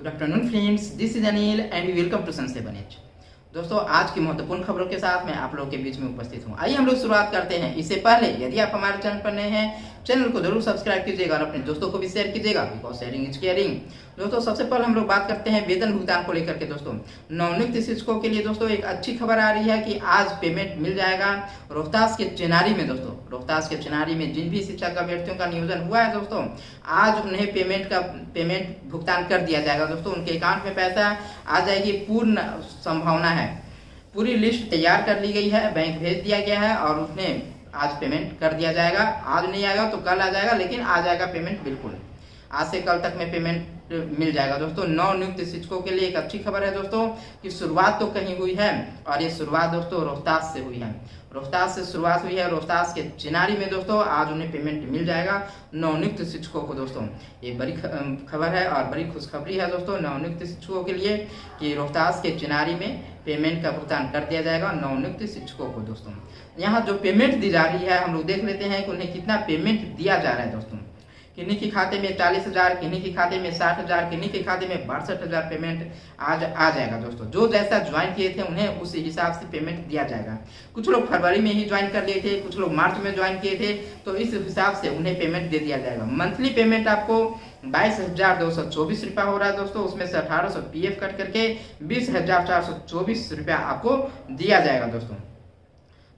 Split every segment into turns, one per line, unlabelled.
Good afternoon friends, this is Anil and welcome to सन7 H. दोस्तों, आज की महत्वपूर्ण खबरों के साथ मैं आप लोगों के बीच में उपस्थित हूं। आइए हम लोग शुरुआत करते हैं। इससे पहले यदि आप हमारे चैनल पर नए हैं, चैनल को जरूर सब्सक्राइब कीजिएगा और अपने दोस्तों को भी शेयर कीजिएगा, बिकॉज शेयरिंग इज केयरिंग। दोस्तों, सबसे पहले हम लोग बात करते हैं वेतन भुगतान को लेकर के। दोस्तों, नवनियुक्त शिक्षकों के लिए दोस्तों एक अच्छी खबर आ रही है कि आज पेमेंट मिल जाएगा रोहतास के चिनारी में। दोस्तों, रोहतास के चिनारी में जिन भी शिक्षक अभ्यर्थियों का नियोजन हुआ है दोस्तों, आज उन्हें पेमेंट भुगतान कर दिया जाएगा। दोस्तों, उनके अकाउंट में पैसा आ जाएगी, पूर्ण संभावना है। पूरी लिस्ट तैयार कर ली गई है, बैंक भेज दिया गया है और उसने आज पेमेंट कर दिया जाएगा। आज नहीं आएगा तो कल आ जाएगा, लेकिन आ जाएगा पेमेंट बिल्कुल। आज से कल तक में पेमेंट मिल जाएगा। दोस्तों, नवनियुक्त शिक्षकों के लिए एक अच्छी खबर है दोस्तों कि शुरुआत तो कहीं हुई है, और ये शुरुआत दोस्तों रोहतास से हुई है। रोहतास से शुरुआत हुई है, रोहतास के चिनारी में दोस्तों आज उन्हें पेमेंट मिल जाएगा नवनियुक्त शिक्षकों को। दोस्तों, ये बड़ी खबर है और बड़ी खुशखबरी है दोस्तों नवनियुक्त शिक्षकों के लिए कि रोहतास के चिनारी में पेमेंट का भुगतान कर दिया जाएगा नवनियुक्त शिक्षकों को। दोस्तों, यहाँ जो पेमेंट दी जा रही है, हम लोग देख लेते हैं कि उन्हें कितना पेमेंट दिया जा रहा है। दोस्तों, किन्हीं के खाते में 40,000, किन्हीं के खाते में 60,000, किन्हीं के खाते में 62,000 पेमेंट आज आ जाएगा। दोस्तों, जो जैसा ज्वाइन किए थे उन्हें उस हिसाब से पेमेंट दिया जाएगा। कुछ लोग फरवरी में ही ज्वाइन कर लिए थे, कुछ लोग मार्च में ज्वाइन किए थे, तो इस हिसाब से उन्हें पेमेंट दे दिया जाएगा। मंथली पेमेंट आपको 22,224 रुपया हो रहा है। दोस्तों, उसमें से 1,800 PF कट करके 20,424 रुपया आपको दिया जाएगा। दोस्तों,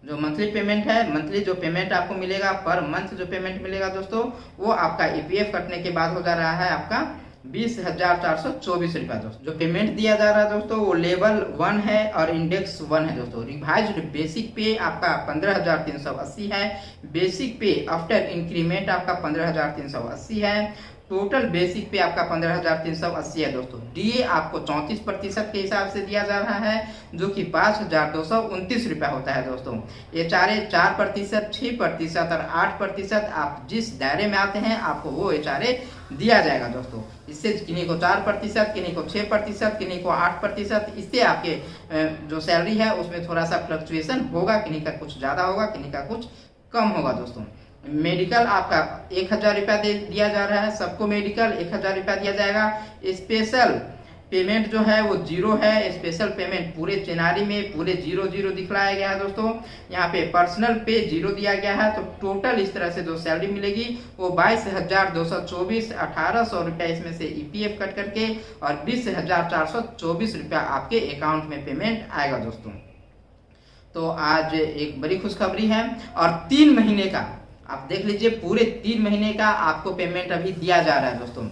जो मंथली पेमेंट है, मंथली जो पेमेंट आपको मिलेगा, पर मंथ जो पेमेंट मिलेगा दोस्तों, वो आपका EPF कटने के बाद हो जा रहा है आपका 20,424 रुपया। दोस्तों, जो पेमेंट दिया जा रहा है दोस्तों, वो लेवल 1 है और इंडेक्स 1 है। दोस्तों, रिवाइज्ड बेसिक पे आपका 15,380 है। बेसिक पे आफ्टर इंक्रीमेंट आपका 15,380 है। टोटल बेसिक पे आपका 15,380 है। दोस्तों, DA आपको 34% के हिसाब से दिया जा रहा है, जो कि 5,229 रुपया होता है। दोस्तों, ये 4%, 6% और 8% आप जिस दायरे में आते हैं आपको वो HRA दिया जाएगा। दोस्तों, इससे किन्हीं को 4%, किन्हीं को 6%, किन्हीं को 8%, इससे आपके जो सैलरी है उसमें थोड़ा सा फ्लक्चुएशन होगा। किन्हीं का कुछ ज्यादा होगा, किन्हीं का कुछ कम होगा। दोस्तों, मेडिकल आपका 1,000 रुपया दिया जा रहा है, सबको मेडिकल 1,000 रुपया दिया जाएगा। स्पेशल पेमेंट जो है वो 0 है। स्पेशल पेमेंट पूरे चिनारी में पूरे 0 दिखलाया गया है। दोस्तों, यहाँ पे पर्सनल पे 0 दिया गया है। तो टोटल इस तरह से जो सैलरी मिलेगी वो 22,224, 1,800 रुपया इसमें से EPF कट करके और 20,424 रुपया आपके अकाउंट में पेमेंट आएगा। दोस्तों, तो आज एक बड़ी खुशखबरी है और 3 महीने का आप देख लीजिए, पूरे 3 महीने का आपको पेमेंट अभी दिया जा रहा है। दोस्तों,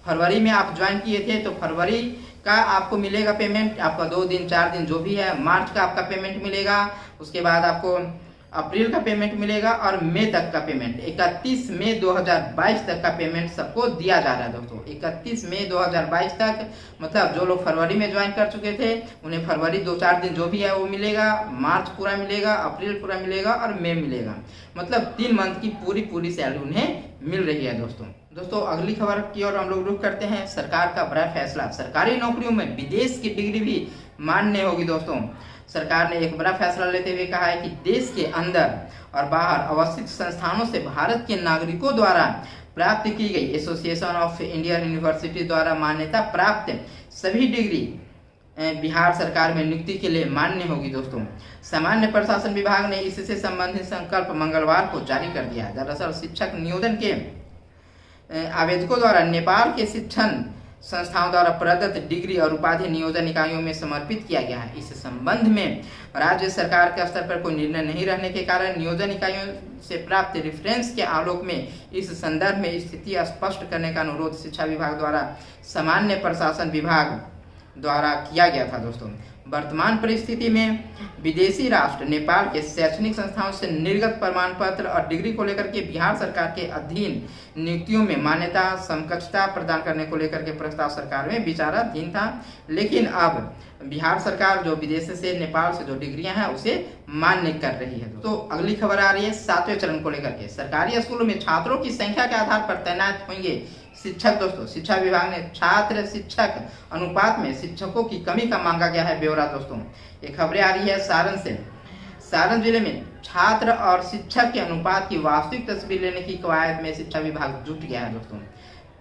फरवरी में आप ज्वाइन किए थे तो फरवरी का आपको मिलेगा पेमेंट, आपका 2 दिन 4 दिन जो भी है। मार्च का आपका पेमेंट मिलेगा, उसके बाद आपको अप्रैल का पेमेंट मिलेगा और मई तक का पेमेंट 31 मई 2022 तक का पेमेंट सबको दिया जा रहा है। दोस्तों, 31 मई 2022 तक, मतलब जो लोग फरवरी में ज्वाइन कर चुके थे उन्हें फरवरी 2-4 दिन जो भी है वो मिलेगा, मार्च पूरा मिलेगा, अप्रैल पूरा मिलेगा और मई मिलेगा। मतलब 3 मंथ की पूरी सैलरी उन्हें मिल रही है। दोस्तों, अगली खबर की ओर हम लोग रुख करते हैं। सरकार का बड़ा फैसला, सरकारी नौकरियों में विदेश की डिग्री भी मान्य होगी। दोस्तों, सरकार ने एक बड़ा फैसला लेते हुए कहा है कि देश के अंदर और बाहर अवस्थित संस्थानों से भारत के नागरिकों द्वारा प्राप्त की गई एसोसिएशन ऑफ इंडियन यूनिवर्सिटी द्वारा मान्यता प्राप्त सभी डिग्री बिहार सरकार में नियुक्ति के लिए मान्य होगी। दोस्तों, सामान्य प्रशासन विभाग ने इससे संबंधित संकल्प मंगलवार को जारी कर दिया। दरअसल शिक्षक नियोजन के आवेदकों द्वारा नेपाल के शिक्षण संस्थाओं द्वारा प्रदत्त डिग्री और उपाधि नियोजन इकाइयों में समर्पित किया गया है। इस संबंध में राज्य सरकार के स्तर पर कोई निर्णय नहीं रहने के कारण नियोजन इकाइयों से प्राप्त रेफरेंस के आलोक में इस संदर्भ में स्थिति स्पष्ट करने का अनुरोध शिक्षा विभाग द्वारा सामान्य प्रशासन विभाग द्वारा किया गया था। दोस्तों, वर्तमान परिस्थिति में विदेशी राष्ट्र नेपाल के शैक्षणिक संस्थाओं से निर्गत प्रमाण पत्र और डिग्री को लेकर के बिहार सरकार के अधीन नियुक्तियों में मान्यता समकक्षता प्रदान करने को लेकर के प्रस्ताव सरकार में विचाराधीन था। लेकिन अब बिहार सरकार जो विदेश से नेपाल से जो डिग्रियां हैं उसे मान्य कर रही है। तो अगली खबर आ रही है 7वें चरण को लेकर के। सरकारी स्कूलों में छात्रों की संख्या के आधार पर तैनात होंगे शिक्षक। दोस्तों, शिक्षा विभाग ने छात्र शिक्षक अनुपात में शिक्षकों की कमी का मांगा गया है ब्यौरा। दोस्तों, ये खबरें आ रही है सारण से। सारण जिले में छात्र और शिक्षक के अनुपात की वास्तविक तस्वीर लेने की कवायद में शिक्षा विभाग जुट गया है। दोस्तों,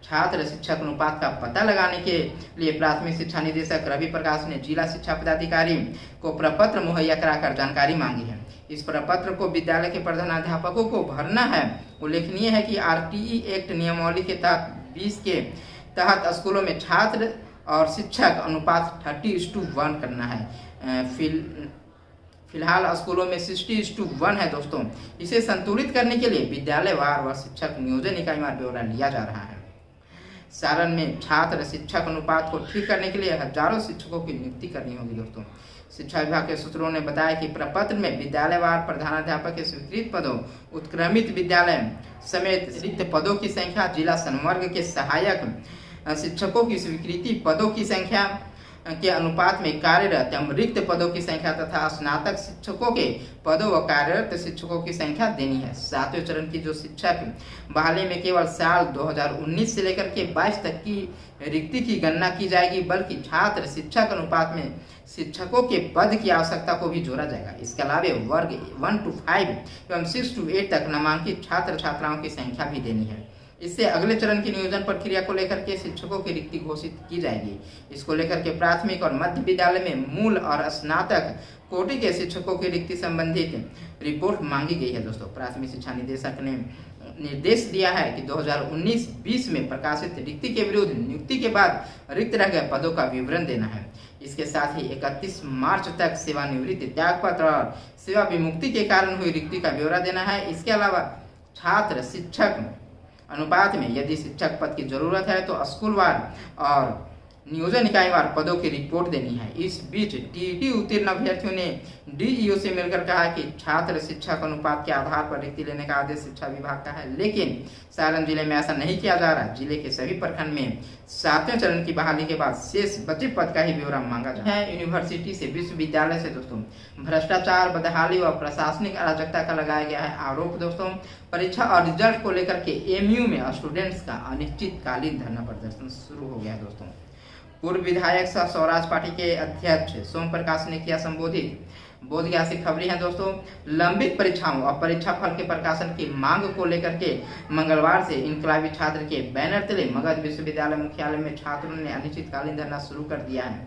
छात्र शिक्षक अनुपात का पता लगाने के लिए प्राथमिक शिक्षा निदेशक रवि प्रकाश ने जिला शिक्षा पदाधिकारी को प्रपत्र मुहैया कराकर जानकारी मांगी है। इस प्रपत्र को विद्यालय के प्रधानाध्यापकों को भरना है। उल्लेखनीय है कि आरटीई एक्ट नियमावली के तहत 20 के तहत स्कूलों में छात्र और शिक्षक अनुपात 30:1 करना है। फिलहाल स्कूलों में 60:1 है दोस्तों। इसे संतुलित करने के लिए विद्यालय वार व शिक्षक नियोजन इकाई वार ब्यौरा लिया जा रहा है। सारण में छात्र शिक्षक अनुपात को ठीक करने के लिए हजारों शिक्षकों की नियुक्ति करनी होगी दोस्तों। शिक्षा विभाग के सूत्रों ने बताया कि प्रपत्र में विद्यालयवार प्रधानाध्यापक के स्वीकृत पदों, उत्क्रमित विद्यालय समेत रिक्त पदों की संख्या, जिला संवर्ग के सहायक शिक्षकों की स्वीकृति पदों की संख्या के अनुपात में कार्यरत एवं रिक्त पदों की संख्या तथा स्नातक शिक्षकों के पदों व कार्यरत शिक्षकों की संख्या देनी है। 7वें चरण की जो शिक्षक बहाली में केवल साल 2019 से लेकर के 22 तक की रिक्ति की गणना की जाएगी, बल्कि छात्र शिक्षक अनुपात में शिक्षकों के पद की आवश्यकता को भी जोड़ा जाएगा। इसके अलावा वर्ग 1 to 5 एवं 6 to 8 तक नामांकित छात्र छात्राओं की संख्या भी देनी है। इससे अगले चरण की नियोजन प्रक्रिया को लेकर के शिक्षकों की रिक्ति घोषित की जाएगी। इसको लेकर के प्राथमिक और मध्य विद्यालय में मूल और स्नातक कोटि के शिक्षकों की रिक्ति संबंधित रिपोर्ट मांगी गई है दोस्तों। प्राथमिक शिक्षा निदेशक ने निर्देश दिया है कि 2019-20 में प्रकाशित रिक्ति के विरुद्ध नियुक्ति के बाद रिक्त रह गए पदों का विवरण देना है। इसके साथ ही 31 मार्च तक सेवानिवृत्ति, त्यागपत्र और सेवा विमुक्ति के कारण हुई रिक्ति का ब्यौरा देना है। इसके अलावा छात्र शिक्षक अनुपात में यदि शिक्षक पद की जरूरत है तो स्कूलवार और नियोजन इकाईवार पदों की रिपोर्ट देनी है। इस बीच टीईटी उत्तीर्ण अभ्यर्थियों ने डीईओ से मिलकर कहा कि छात्र शिक्षक अनुपात के आधार पर रिक्ति लेने का आदेश शिक्षा विभाग का है, लेकिन सारण जिले में ऐसा नहीं किया जा रहा। जिले के सभी प्रखंड में 7वें चरण की बहाली के बाद शेष बचे पद का ही ब्यौरा मांगा जा है। यूनिवर्सिटी से, विश्वविद्यालय से दोस्तों भ्रष्टाचार, बदहाली व प्रशासनिक अराजकता का लगाया गया है आरोप दोस्तों। परीक्षा और रिजल्ट को लेकर के एमयू में स्टूडेंट्स का अनिश्चितकालीन धरना प्रदर्शन शुरू हो गया दोस्तों। पूर्व विधायक सह स्वराज पार्टी के अध्यक्ष सोम प्रकाश ने किया संबोधित। बोधगया से खबरी है दोस्तों। लंबित परीक्षाओं और परीक्षा फल के प्रकाशन की मांग को लेकर के मंगलवार से इनकलाबी छात्र के बैनर तले मगध विश्वविद्यालय मुख्यालय में छात्रों ने अनिश्चितकालीन धरना शुरू कर दिया है।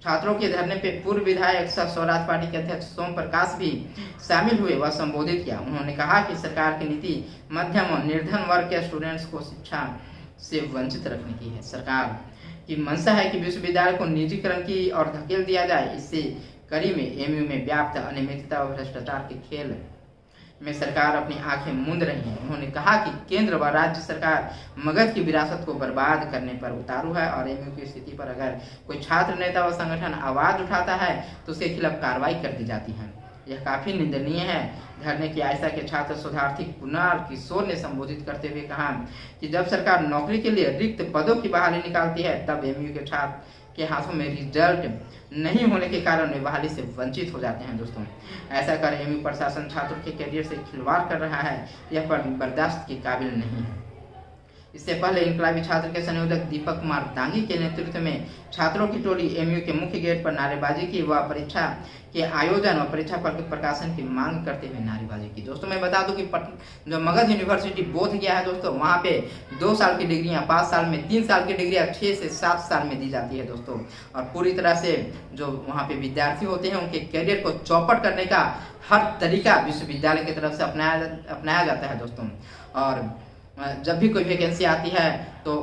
छात्रों के धरने पे पूर्व विधायक सह स्वराज पार्टी के अध्यक्ष सोम प्रकाश भी शामिल हुए व संबोधित किया। उन्होंने कहा कि सरकार की नीति मध्यम और निर्धन वर्ग के स्टूडेंट्स को शिक्षा से वंचित रखने की है। सरकार की मंशा है कि विश्वविद्यालय को निजीकरण की ओर धकेल दिया जाए। इससे कड़ी में एमयू में व्याप्त अनियमितता और भ्रष्टाचार के खेल में सरकार अपनी आंखें मूंद रही है। उन्होंने कहा कि केंद्र व राज्य सरकार मगध की विरासत को बर्बाद करने पर उतारू है और एमयू की स्थिति पर अगर कोई छात्र नेता व संगठन आवाज उठाता है तो उसके खिलाफ कार्रवाई कर दी जाती है। यह काफी निंदनीय है। धरने की आयशा के छात्र शोधार्थी कुणाल किशोर ने संबोधित करते हुए कहा कि जब सरकार नौकरी के लिए रिक्त पदों की बहाली निकालती है तब एमयू के छात्र के हाथों में रिजल्ट नहीं होने के कारण वे बहाली से वंचित हो जाते हैं दोस्तों। ऐसा कर एमयू प्रशासन छात्रों के करियर से खिलवाड़ कर रहा है, यह पर बर्दाश्त के काबिल नहीं है। इससे पहले इनकलाबी छात्र के संयोजक दीपक कुमार दांगी के नेतृत्व में छात्रों की टोली एमयू के मुख्य गेट पर नारेबाजी की व परीक्षा के आयोजन और परीक्षा फल के प्रकाशन की मांग करते हुए नारेबाजी की। दोस्तों मैं बता दूं कि जो मगध यूनिवर्सिटी बोधगया है दोस्तों, वहाँ पे 2 साल की डिग्रियां 5 साल में, 3 साल की डिग्रियां 6 से 7 साल में दी जाती है दोस्तों। और पूरी तरह से जो वहाँ पे विद्यार्थी होते हैं उनके करियर को चौपट करने का हर तरीका विश्वविद्यालय की तरफ से अपनाया जाता है दोस्तों। और जब भी कोई वैकेंसी आती है तो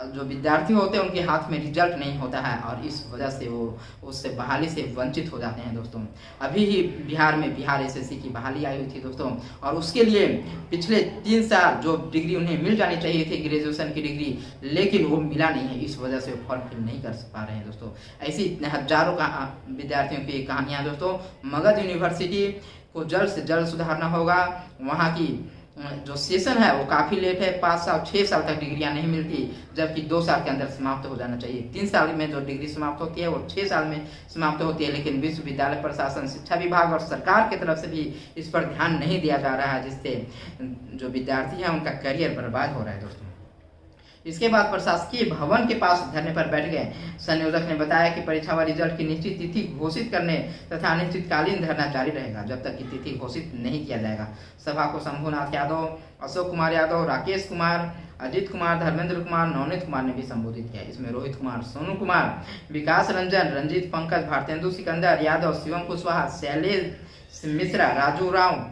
जो विद्यार्थी होते हैं उनके हाथ में रिजल्ट नहीं होता है और इस वजह से वो उससे बहाली से वंचित हो जाते हैं दोस्तों। अभी ही बिहार एसएससी की बहाली आई हुई थी दोस्तों, और उसके लिए पिछले 3 साल जो डिग्री उन्हें मिल जानी चाहिए थी, ग्रेजुएशन की डिग्री, लेकिन वो मिला नहीं है। इस वजह से वो फॉर्म फिल नहीं कर पा रहे हैं दोस्तों। ऐसी हजारों का विद्यार्थियों की कहानियाँ दोस्तों। मगध यूनिवर्सिटी को जल्द से जल्द सुधारना होगा। वहाँ की जो सेशन है वो काफ़ी लेट है, 5 साल 6 साल तक डिग्रियां नहीं मिलती, जबकि 2 साल के अंदर समाप्त हो जाना चाहिए। 3 साल में जो डिग्री समाप्त होती है वो 6 साल में समाप्त होती है, लेकिन विश्वविद्यालय प्रशासन, शिक्षा विभाग और सरकार की तरफ से भी इस पर ध्यान नहीं दिया जा रहा है, जिससे जो विद्यार्थी है उनका करियर बर्बाद हो रहा है दोस्तों। इसके बाद प्रशासकीय भवन के पास धरने पर बैठ गए। संयोजक ने बताया कि परीक्षा व रिजल्ट की निश्चित तिथि घोषित करने तथा अनिश्चितकालीन धरना जारी रहेगा जब तक कि तिथि घोषित नहीं किया जाएगा। सभा को शंभुनाथ यादव, अशोक कुमार यादव, राकेश कुमार अजीत कुमार, धर्मेंद्र कुमार, नवनीत कुमार ने भी संबोधित किया। इसमें रोहित कुमार, सोनू कुमार, विकास रंजन, रंजीत, पंकज, भारतेंदु सिकंदर यादव, शिवम कुशवाहा, शैलेश मिश्रा, राजू राव,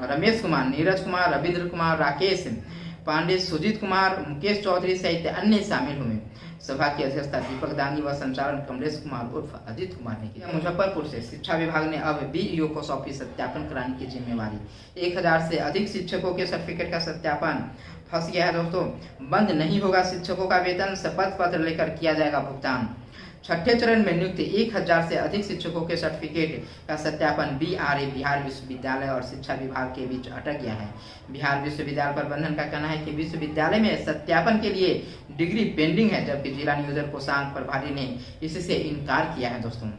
रमेश कुमार, नीरज कुमार, रविंद्र कुमार, राकेश पांडे, सुजीत कुमार, मुकेश चौधरी सहित अन्य शामिल हुए। सभा की अध्यक्षता दीपक दानी व संचालन कमलेश कुमार उर्फ अजीत कुमार ने किया। मुजफ्फरपुर से शिक्षा विभाग ने अब बीईओ को सौंपी सत्यापन कराने की जिम्मेवारी। 1000 से अधिक शिक्षकों के सर्टिफिकेट का सत्यापन। फंस गया है दोस्तों, बंद नहीं होगा शिक्षकों का वेतन, शपथ पत्र लेकर किया जाएगा भुगतान। छठे चरण में नियुक्त 1000 से अधिक शिक्षकों के सर्टिफिकेट का सत्यापन बीआरए बिहार विश्वविद्यालय और शिक्षा विभाग के बीच अटक गया है। बिहार विश्वविद्यालय प्रबंधन का कहना है कि विश्वविद्यालय में सत्यापन के लिए डिग्री पेंडिंग है, जबकि जिला नियोजन कोषांग प्रभारी ने इससे इनकार किया है। दोस्तों,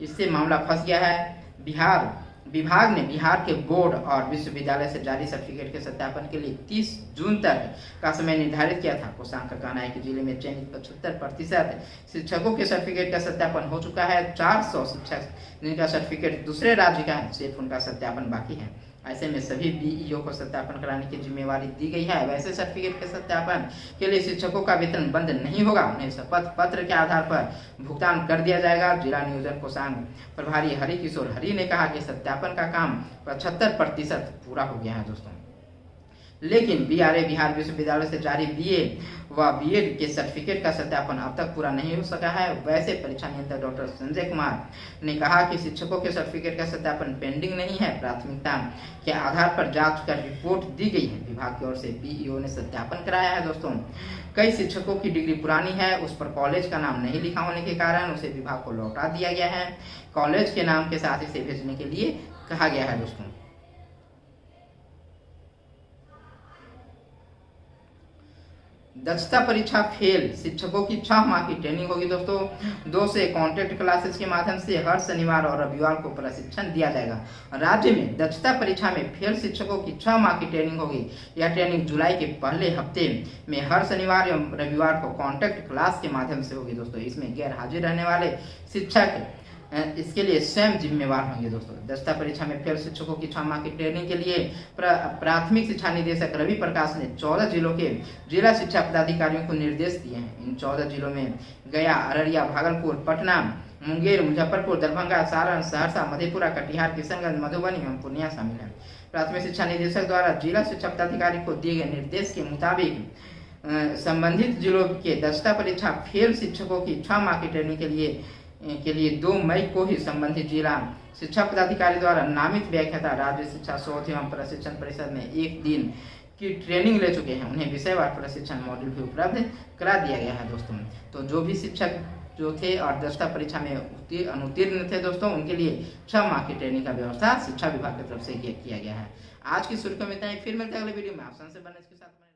इससे मामला फंस गया है। बिहार विभाग ने बिहार के बोर्ड और विश्वविद्यालय से जारी सर्टिफिकेट के सत्यापन के लिए 30 जून तक का समय निर्धारित किया था। कोषांग का कहना है कि जिले में चयनित 75% शिक्षकों के सर्टिफिकेट का सत्यापन हो चुका है। 400 शिक्षक जिनका सर्टिफिकेट दूसरे राज्य का है, सिर्फ उनका सत्यापन बाकी है। ऐसे में सभी बीईओ को सत्यापन कराने की जिम्मेवारी दी गई है। वैसे सर्टिफिकेट के सत्यापन के लिए शिक्षकों का वेतन बंद नहीं होगा, उन्हें शपथ पत्र के आधार पर भुगतान कर दिया जाएगा। जिला नियोजन कोषांग प्रभारी हरि किशोर हरि ने कहा कि सत्यापन का काम 75% पूरा हो गया है। दोस्तों, लेकिन बीआरए बिहार विश्वविद्यालय से जारी बीए व बीएड के सर्टिफिकेट का सत्यापन अब तक पूरा नहीं हो सका है। वैसे परीक्षा नियंत्रक डॉक्टर संजय कुमार ने कहा कि शिक्षकों के सर्टिफिकेट का सत्यापन पेंडिंग नहीं है, प्राथमिकता के आधार पर जांच कर रिपोर्ट दी गई है। विभाग की ओर से बीईओ ने सत्यापन कराया है। दोस्तों, कई शिक्षकों की डिग्री पुरानी है, उस पर कॉलेज का नाम नहीं लिखा होने के कारण उसे विभाग को लौटा दिया गया है। कॉलेज के नाम के साथ इसे भेजने के लिए कहा गया है। दोस्तों, दक्षता परीक्षा फेल, शिक्षकों की 6 माह की ट्रेनिंग होगी। दोस्तों, 2 से कॉन्ट्रैक्ट क्लासेस के माध्यम से हर शनिवार और रविवार को प्रशिक्षण दिया जाएगा। राज्य में दक्षता परीक्षा में फेल शिक्षकों की 6 माह की ट्रेनिंग होगी। यह ट्रेनिंग जुलाई के पहले हफ्ते में हर शनिवार एवं रविवार को कॉन्ट्रैक्ट क्लास के माध्यम से होगी। दोस्तों, इसमें गैर हाजिर रहने वाले शिक्षक इसके लिए स्वयं जिम्मेवार होंगे। दोस्तों, दक्षता परीक्षा में फेल शिक्षकों की 6 माह की ट्रेनिंग के लिए प्राथमिक शिक्षा निदेशक रवि प्रकाश ने 14 जिलों के जिला शिक्षा पदाधिकारियों को निर्देश दिए हैं। इन 14 जिलों में गया, अररिया, भागलपुर, पटना, मुंगेर, मुजफ्फरपुर, दरभंगा, सारण, सहरसा, मधेपुरा, कटिहार, किशनगंज, मधुबनी एवं पूर्णिया शामिल है। प्राथमिक शिक्षा निदेशक द्वारा जिला शिक्षा पदाधिकारी को दिए गए निर्देश के मुताबिक संबंधित जिलों के दक्षता परीक्षा फेल शिक्षकों की 6 माह की ट्रेनिंग के लिए 2 मई को ही संबंधित जिला शिक्षा पदाधिकारी द्वारा नामित व्याख्याता राज्य शिक्षा शोध एवं प्रशिक्षण परिषद में 1 दिन की ट्रेनिंग ले चुके हैं। उन्हें विषयवार प्रशिक्षण मॉड्यूल भी उपलब्ध करा दिया गया है। दोस्तों, तो जो भी शिक्षक जो थे और दक्षता परीक्षा में अनुत्तीर्ण थे दोस्तों, उनके लिए 6 माह की ट्रेनिंग का व्यवस्था शिक्षा विभाग की तरफ से किया गया है। आज की सुर्खियों में इतना ही, फिर मिलते हैं अगले वीडियो में। आप संजय बने इसके साथ।